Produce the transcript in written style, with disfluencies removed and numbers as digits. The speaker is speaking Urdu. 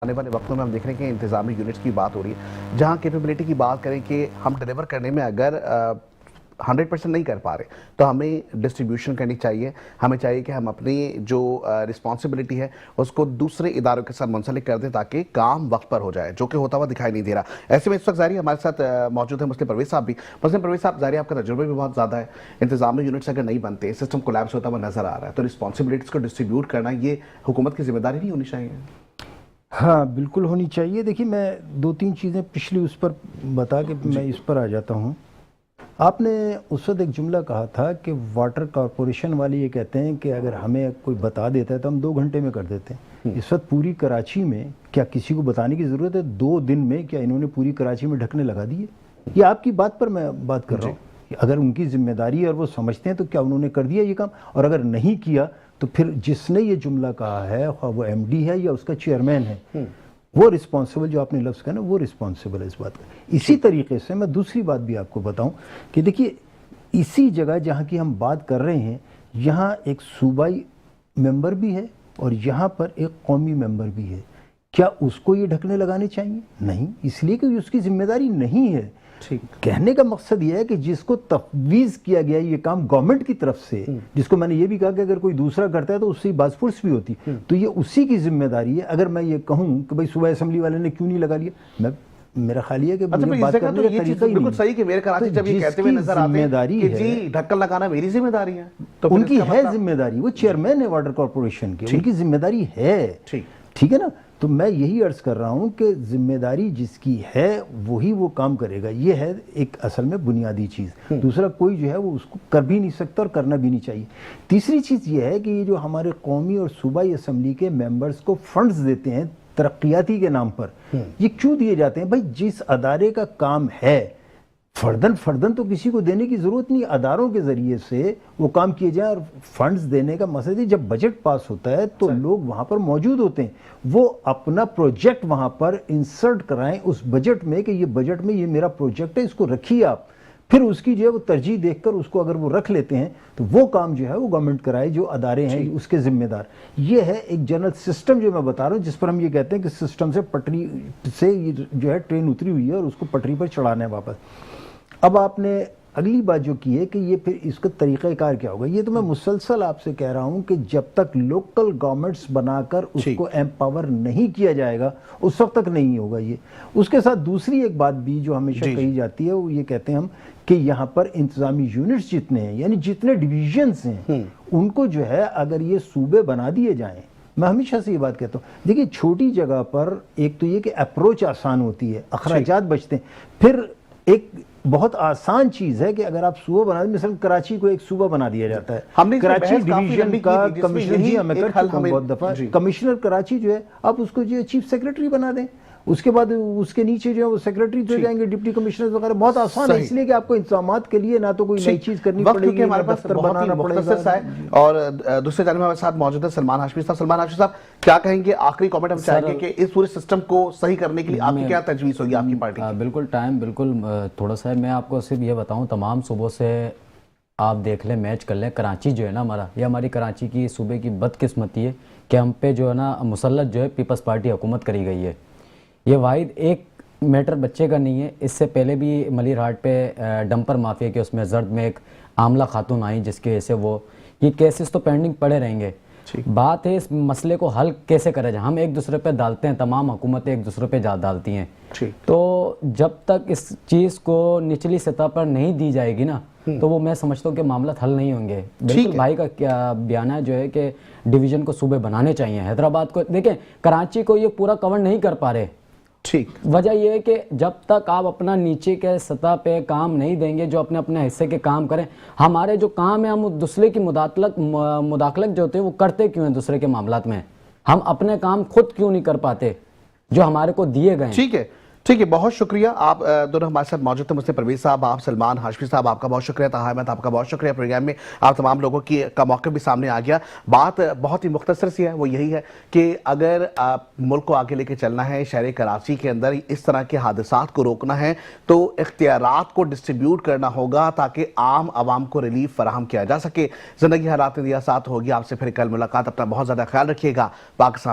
آنے والے وقتوں میں ہم دیکھ رہے ہیں کہ انتظامی یونٹس کی بات ہو رہی ہے، جہاں کیپیبلٹی کی بات کریں کہ ہم ڈیلیور کرنے میں اگر 100% نہیں کر پا رہے تو ہمیں ڈسٹریبیوشن کرنی چاہیے. ہمیں چاہیے کہ ہم اپنی جو رسپانسبلٹی ہے اس کو دوسرے اداروں کے ساتھ منسلک کر دیں تاکہ کام وقت پر ہو جائے، جو کہ ہوتا ہوا دکھائی نہیں دے رہا. ایسے میں اس وقت ظاہر ہمارے ساتھ موجود ہیں مسلم پرویز صاحب بھی. مسلم پرویز صاحب، ظاہر آپ کا تجربہ بھی بہت زیادہ ہے. انتظامی یونٹس اگر نہیں بنتے، سسٹم کولیپس ہوتا ہوا نظر آ رہا ہے، تو رسپانسبلٹیز کو ڈسٹریبیوٹ کرنا یہ حکومت کی ذمہ داری نہیں ہونی چاہیے؟ ہاں بالکل ہونی چاہیے. دیکھیے میں دو تین چیزیں پچھلی اس پر بتا کے میں اس پر آ جاتا ہوں. آپ نے اس وقت ایک جملہ کہا تھا کہ واٹر کارپوریشن والے یہ کہتے ہیں کہ اگر ہمیں کوئی بتا دیتا ہے تو ہم 2 گھنٹے میں کر دیتے ہیں. اس وقت پوری کراچی میں کیا کسی کو بتانے کی ضرورت ہے؟ 2 دن میں کیا انہوں نے پوری کراچی میں ڈھکنے لگا دیے؟ یہ آپ کی بات پر میں بات کر رہا ہوں. اگر ان کی ذمہ داری ہے اور وہ سمجھتے ہیں تو کیا انہوں نے کر دیا یہ کام؟ اور اگر نہیں کیا تو پھر جس نے یہ جملہ کہا ہے، خواہ وہ ایم ڈی ہے یا اس کا چیئرمین ہے، وہ رسپانسبل، جو آپ نے لفظ کہا نا، وہ رسپانسبل ہے اس بات کا. اسی طریقے سے میں دوسری بات بھی آپ کو بتاؤں کہ دیکھیے اسی جگہ جہاں کی ہم بات کر رہے ہیں، یہاں ایک صوبائی ممبر بھی ہے اور یہاں پر ایک قومی ممبر بھی ہے. کیا اس کو یہ ڈھکنے لگانے چاہیے؟ نہیں، اس لیے کہ اس کی ذمہ داری نہیں ہے. کہنے کا مقصد یہ ہے کہ جس کو تفویض کیا گیا یہ کام گورنمنٹ کی طرف سے، جس کو میں نے یہ بھی کہا کہ اگر کوئی دوسرا کرتا ہے تو اس سے باز پرس بھی ہوتی، تو یہ اسی کی ذمہ داری ہے. اگر میں یہ کہوں کہ بھئی صوبائی اسمبلی والے نے کیوں نہیں لگا لیا، میرا خیال یہ ہے کہ مجھے بات کرنے کا طریقہ ہی نہیں. بالکل صحیح کہ میرے کراچی جب یہ کہتے ہوئے نظر آتے ہیں کہ جی ڈھکن لگانا میری ذمہ داری ہے، تو ان کی ہے ذمہ داری. وہ چیئرمین ہے واٹر کارپوریشن کے، ان کی ذمہ داری ہے. ٹھیک ہے نا؟ تو میں یہی عرض کر رہا ہوں کہ ذمہ داری جس کی ہے وہی وہ کام کرے گا. یہ ہے ایک اصل میں بنیادی چیز. دوسرا کوئی جو ہے وہ اس کو کر بھی نہیں سکتا اور کرنا بھی نہیں چاہیے. تیسری چیز یہ ہے کہ یہ جو ہمارے قومی اور صوبائی اسمبلی کے ممبرز کو فنڈز دیتے ہیں ترقیاتی کے نام پر، یہ کیوں دیے جاتے ہیں؟ بھائی جس ادارے کا کام ہے فردن تو کسی کو دینے کی ضرورت نہیں. اداروں کے ذریعے سے وہ کام کیے جائیں. اور فنڈز دینے کا مقصد ہے جب بجٹ پاس ہوتا ہے تو لوگ وہاں پر موجود ہوتے ہیں، وہ اپنا پروجیکٹ وہاں پر انسرٹ کرائیں اس بجٹ میں کہ یہ بجٹ میں یہ میرا پروجیکٹ ہے، اس کو رکھیے آپ. پھر اس کی جو ہے وہ ترجیح دیکھ کر اس کو اگر وہ رکھ لیتے ہیں تو وہ کام جو ہے وہ گورنمنٹ کرائے، جو ادارے ہیں اس کے ذمہ دار. یہ ہے ایک جنرل سسٹم جو میں بتا رہا ہوں، جس پر ہم یہ کہتے ہیں کہ سسٹم سے پٹری سے یہ جو ہے ٹرین اتری ہوئی ہے اور اس کو پٹری پر چڑھانا ہے واپس. اب آپ نے اگلی بات جو کی ہے کہ یہ پھر اس کا طریقہ کار کیا ہوگا، یہ تو میں مسلسل آپ سے کہہ رہا ہوں کہ جب تک لوکل گورنمنٹس بنا کر اس کو ایمپاور نہیں کیا جائے گا اس وقت تک نہیں ہوگا یہ. اس کے ساتھ دوسری ایک بات بھی جو ہمیشہ کہی جاتی ہے، وہ یہ کہتے ہیں ہم کہ یہاں پر انتظامی یونٹس جتنے ہیں، یعنی جتنے ڈویژنز ہیں، ان کو جو ہے اگر یہ صوبے بنا دیے جائیں. میں ہمیشہ سے یہ بات کہتا ہوں، دیکھیے چھوٹی جگہ پر ایک تو یہ کہ اپروچ آسان ہوتی ہے، اخراجات بچتے ہیں. پھر ایک بہت آسان چیز ہے کہ اگر آپ صوبہ بنا دیں، مثلا کراچی کو ایک صوبہ بنا دیا جاتا ہے، کراچی ڈویژن کا کمشنر، جی ہاں میں کر چکا ہوں بہت دفعہ، کمشنر کراچی جو ہے آپ اس کو جو ہے چیف سیکرٹری بنا دیں. اس کے بعد اس کے نیچے جو ہے وہ سیکرٹری تو جائیں گے، ڈپٹی کمشنر وغیرہ. بہت آسان ہے، اس لیے کہ آپ کو انتظامات کے لیے نہ تو کوئی نئی چیز کرنی پڑے گی، ہمارے پاس بہت ہی مختصر سا ہے. اور دوسرے جانب ہمارے ساتھ موجود ہے سلمان ہاشمی صاحب. سلمان ہاشمی صاحب کیا کہیں گے؟ آخری کامنٹ ہم چاہیں گے کہ اس پورے سسٹم کو صحیح کرنے کے لیے آپ کی کیا تجویز ہوگی آپ کی پارٹی کی؟ بالکل ٹائم بالکل تھوڑا سا ہے. میں آپ کو صرف یہ بتاؤں، تمام صوبوں سے آپ دیکھ لیں، میچ کر لیں. کراچی جو ہے نا ہمارا، یہ ہماری کراچی کی صوبے کی بدقسمتی ہے کہ ہم پہ جو ہے نا مسلط جو ہے پیپلز پارٹی حکومت کری گئی ہے. یہ واحد ایک میٹر بچے کا نہیں ہے. اس سے پہلے بھی ملیر ہاٹ پہ ڈمپر مافیا کے اس میں زرد میں ایک عاملہ خاتون آئی جس کی وجہ سے وہ یہ کیسز تو پینڈنگ پڑے رہیں گے. بات ہے اس مسئلے کو حل کیسے کرے جائے. ہم ایک دوسرے پہ ڈالتے ہیں، تمام حکومتیں ایک دوسرے پہ ڈالتی ہیں. تو جب تک اس چیز کو نچلی سطح پر نہیں دی جائے گی نا تو وہ میں سمجھتا ہوں کہ معاملات حل نہیں ہوں گے. بالکل بھائی کا کیا بیان ہے جو ہے کہ ڈویژن کو صوبے بنانے چاہیے. حیدرآباد کو دیکھیں، کراچی کو یہ پورا کور نہیں کر پا رہے. وجہ یہ ہے کہ جب تک آپ اپنا نیچے کے سطح پہ کام نہیں دیں گے، جو اپنے حصے کے کام کریں. ہمارے جو کام ہے ہم دوسرے کی مداخلت جو ہوتے ہیں وہ کرتے کیوں ہیں دوسرے کے معاملات میں؟ ہم اپنے کام خود کیوں نہیں کر پاتے جو ہمارے کو دیے گئے ہیں؟ ٹھیک ہے، بہت شکریہ. آپ دونوں ہمارے ساتھ موجود تھے، مسلم پرویز صاحب، آپ سلمان ہاشمی صاحب، آپ کا بہت شکریہ. طاہر احمد آپ کا بہت شکریہ. پروگرام میں آپ تمام لوگوں کا موقف بھی سامنے آ گیا. بات بہت ہی مختصر سی ہے، وہ یہی ہے کہ اگر ملک کو آگے لے کے چلنا ہے، شہر کراچی کے اندر اس طرح کے حادثات کو روکنا ہے تو اختیارات کو ڈسٹریبیوٹ کرنا ہوگا تاکہ عام عوام کو ریلیف فراہم کیا جا سکے. زندگی حالات میں دیا ساتھ ہوگی. آپ سے پھر کل ملاقات. اپنا بہت زیادہ خیال رکھیے گا. پاکستان سے